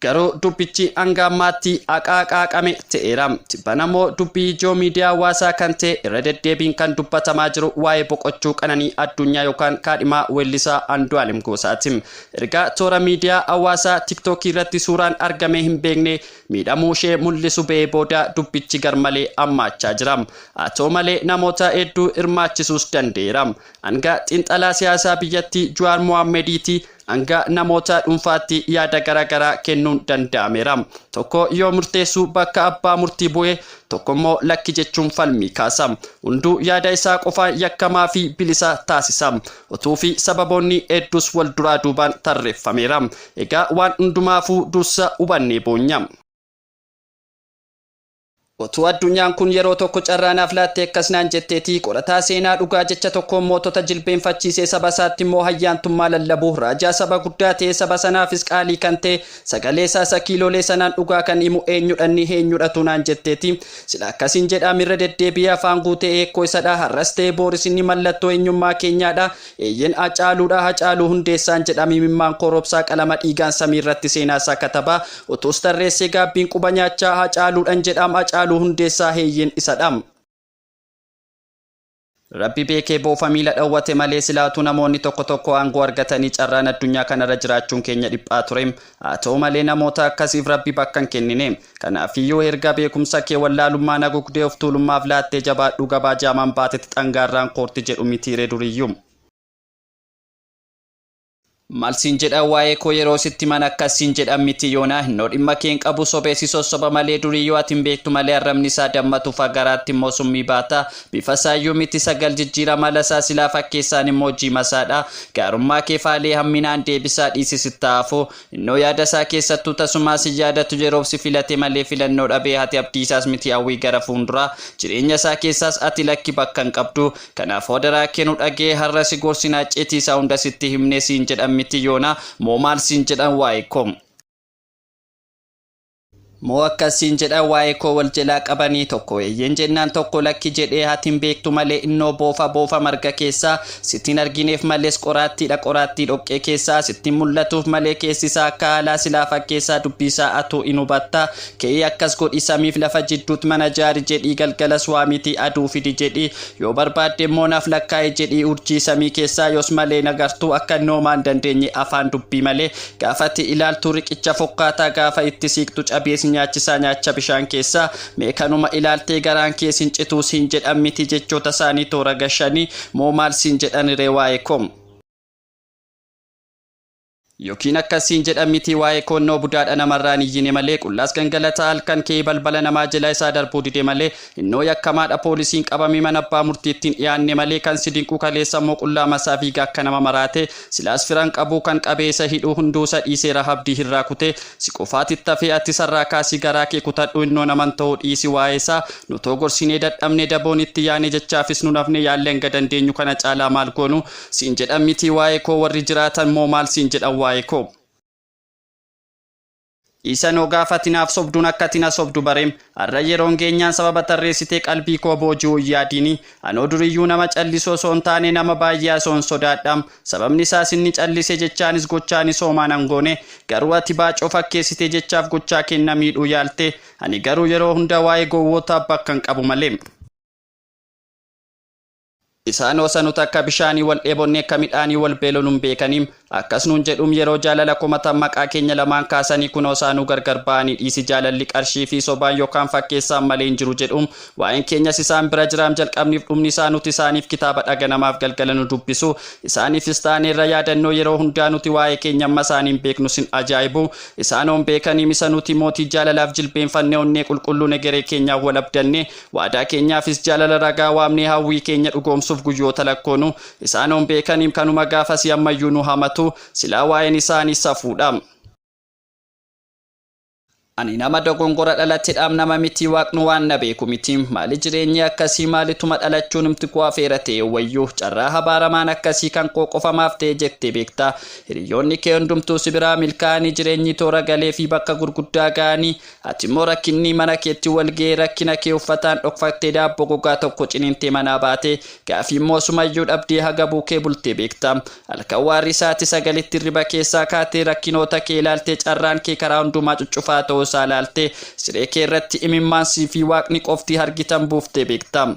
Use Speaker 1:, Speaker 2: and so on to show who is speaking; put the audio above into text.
Speaker 1: Garuu dubbichi hanga ammaatti aqaaqaaqame ta'eera. Tibbanamoo dubbii ijoo miidiyaa hawaasaa kan ta'e irra deddeebiin kan dubbatamaa jiru waa'ee boqochuu Qananii Addunyaa yookaan kaadhimaa weellisaa Andu'aalem Goosaati. Erga toora miidiyaa hawaasaa TikTokii irratti suuraan argamee hin beekne miidhamuu ishee mul'isu ba'ee booda dubbichi garmalee hammaachaa jira. Haa ta'u malee namoota hedduu hirmaachisuus danda'eera. Hanga xiinxalaa siyaasaa biyyattii Jawaar Mohammediiti hanga namoota dhuunfaatti yaada garaagaraa kennuun danda'ameera. Tokko yoo murteessu bakka abbaa murtii bu'ee tokko immoo lakki jechuun falmii kaasa. Hunduu yaada isaa qofaan yakkamaa fi bilisa taasisa. Utuu fi sababoonni hedduus wal duraa duubaan tarreeffameera. Egaa waan hundumaafuu dursa hubannee boonya. Otuu addunyaan kun yeroo tokko carraanaaf laattee akkasnaan jetteetii qorataa seenaa dhugaa jecha tokkoon mootota jilbeenfachiisee saba isaatti immoo hayyaantummaa lallabu raajaa saba guddaa ta'e saba sanaafis qaalii kan ta'e sagalee isaa kiiloolee sanaan dhugaa kan himu eenyudhanni eenyudhatu naan jetteetii sila akkasiin jedhamirra deddeebi'ee afaan guutee eekkoo isadha har'as ta'e booris inni mallattoo eenyummaa keenyaadha eeyyen Hacaaluudha Hacaaluu Hundeessaan jedhami mimmaan korobsaa qalama dhiigaan samiirratti seenaa isaa katabaa utuus tarreessee gaabbiin quba nyaachaa Hacaaluudhaan jedhama Hacaaluu Hundeessaa heeyyen isadham. Rabbi beekee boofa miila dhawwate malee silaatu namoonni tokko aangoo argatanii carraan addunyaa kanarra jiraachuun keenya dhiphaa ture. Haa ta'u malee namoota akkasiif Rabbi bakka hin kennine. Kanaafiyyuu erga beekumsa kee wallaalummaa nagugdee of tuulummaaf laattee jabaadhu gabaa jaamaan baatetti xangaarraan koorti jedhu mitiiree duriyyuu. Malsiin jedha waa'ee koo yeroo sitti man akkasiin jedhan miti yoona hinoo dhimma keen qabu sobeessi sossoba malee duriyyoo atin beektu malee arrabni isaa dammatu fagaraatti immoo summii baata bifa saayyuu miti sagal jijjiira mala isaa silaa fakkeessaan immoo jimasaadha gaarummaa kee faalee hamminaan deebisaa dhiisisittaafu innoo yaada isaa keessattuu tasumaa si yaadatu yeroof si filate malee filannoo dhabee hati abdiisaas miti hawwii gara fuunduraa jireenya isaa keessaas ati lakki bakka hin qabdu kanaaf odaraa kennu dhagee har'a si gorsinaa ceetiisaa hunda sitti himne siin jedhan miti yoona moo maal siin jedhan waa'ee koo moo akkasiin jedhan waa'ee koo wal jalaa qabanii tokko eeyyen jennaan tokko lakki jedhee hatiin beektu malee innoo boofa marga keessaa sittiin argineef malees qoraattii dhoqqee keessaa sittiin mul'atuuf malee keessisaa akka haalaa silaa fakkeessaa dubbisaa atuu in hubatta ka'ee akkas godhi samiif lafa jidduut mana jaari jedhii galgalas waamiti aduu fidi jedhii yoo barbaadde immoo naaf lakkaa'e jedhii urjii samii keessaa yoos malee nagartuu akka noomaan dandeenye afaan dubbii malee gaafatti ilaaltuu riqicha fokkaataa gaafa itti siiqtu cabees nyaachisaa nyaacha bishaan keessaa meekanuma ilaaltee garaan kee siin cituu siin jedhan miti jechoota isaanii toora gashanii moo maal siin jedhan ree waa'ee koo yookiin akkasiin jedhan miti waa'ee koonnoo budaadha namarraan iyyine malee qullaas gangalataa halkan kee balbala namaa jala isaa darbuu dide malee innoo yakkamaadha poolisiin qabamee mana abbaa murtiittiin dhiyaanne malee kan si dinquu kaleessa immoo qullaa masaa fiigaa akka nama maraate silaas firan qabuu kan qabeessa hidhuu hunduusa dhiisee rahabdii hirraa kute si qofaatitti hafee ati sarraa kaasii garaa kee kutadhu innoo naman ta'uu dhiisi waa'ee isaa nutoo gorsinee dadhabne daboon itti yaane jechaafis nu nafne yaallee hanga dandeenyu kana caalaa maal goonu siin jedhan miti waa'ee koo warri jiraatan moo maal siin jedhan waa'ee koo Isa no gaafatinaaf sobduun akkatina sobdu bareem har'a yeroon geenyaan sababa tarreessitee qalbii koo boojuu yaadini anoo duriyyuu nama callisoo soon taane nama baay'ee soon sodaadham sababni isaas inni callise jechaanis gochaanis hoomaan angoone garuu ati baacoo fakkeessitee jechaaf gochaa kenna miidhuu yaalte ani garuu yeroo hunda waa'ee gowwootaa bakka hin qabu malee Isaan osanut akka bishaanii wal dheebonne akka midhaanii wal beelonuun beekaniim akkas nuun jedhum yeroo jaalala komatan maqaa keenya lamaan kaasanii kunoo isaanuu gargar ba'anii dhiisi jaalalli qarshii fi sobaan yookaan fakkeessaan malee hin jiru jedhum waa'een keenyas isaan bira jiraam jalqabniif dhumni isaanuti isaaniif kitaaba dhaganamaaf galgala nu dubbisu isaaniifis taaneerra yaadannoo yeroo hundaa nuti waa'ee keenya amma isaaniin beeknu sin ajaa'ibu isaanoon beekaniim isa nuti mootii jaalalaaf jilbeenfanne onnee qulqulluu negeree keenyaaf wal abdanne waadaa keenyaafis jaalala ragaa waamnee hawwii keenya dhugoomsuuf guyyoota lakkoonu isaanoon beekaniim kanuma gaafas ammayyuu nu hamatu silaa waa'een isaanii safuudha Ani nama dogongora dhalatedhaam nama miti waaqnu waan na beeku miti maali jireenyi akkasii maalituma dhalachuun himti koo afeera ta'e wayyuu carraa habaaramaan akkasii kan koo qofamaaf ta'e jettee beekta hiriyoonni kee hundumtuu si biraa milkaa'anii jireenyi toora galee fi bakka gurguddaa ga'anii ati immoo rakkinni mana keetti walga'ee rakkina kee uffataan dhokfattee daabboo gogaa tokko ciniintee manaa baate gaafii immoo sumayyuu dhabdee haga buukee bultee beekta halkan waarri sa'aatii 9 riba keessaa kaatee rakkinoota kee ilaaltee carraan kee karaa hundumaa cuccufaa ta'uu saalaalte siree kee irratti imimmaan fi waaqni qofti hargitan buuftee beekta.